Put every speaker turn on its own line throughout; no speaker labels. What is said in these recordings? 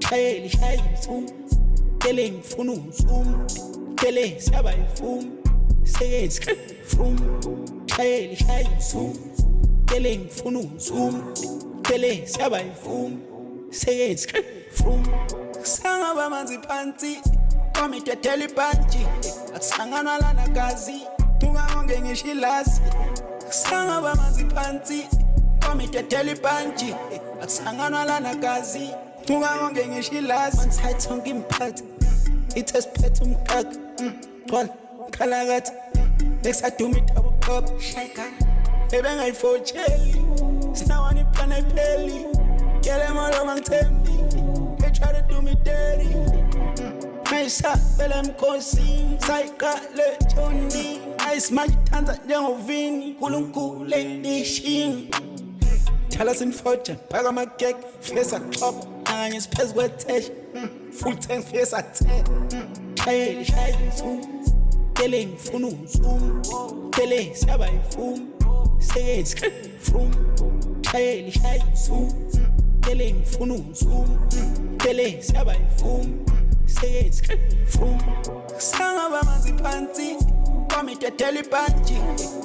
Shayeli shayisum Tele ngifuna uzum Tele siyaba yifum Seyenzi frum Shayeli shayisum Tele ngifuna uzum Tele siyaba yifum Seyenzi frum Sangaba manzi phansi Kwami tetele ipanti Akusangana lana gazi Tungangonge ngishilazi Sangaba manzi phansi Kwami tetele ipanti Akusangana lana gazi Tungangonge ngishilazi Onsite onke imphathi Ithesiphethe umkaka Twala khalakathi Nesaduma ithabu khopha Shayka Ebengayifotsheli Sinawani iplana ipheli Kele molo mangithembi They try to do me dirty Mayisa vele mkhosi Sayikale Johnny Ayisimayithanza njengovini Nkulunkulu edishini Thala simfoja Phaka magek Fesa klopa Anganye siphezu kwethesha Full tank fesa the Shayeli shayisum Tele ngifuna uzum Tele siyaba yifum Seyenzi frum Shayeli shayisum Tele ngifuna uzum Tele siyaba yifum Seyenzi frum Sangaba manzi phansi Kwami tetele ipanti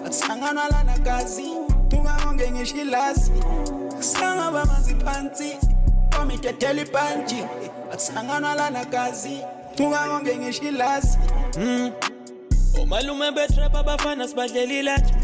Akusangana lana gazi Tungangonge ngishilazi Sangaba manzi phansi Kwami tetele ipanti Akusangana lana gazi Tungangonge ngishilazi
Omalume betrapa bafana sibadlela ilatsha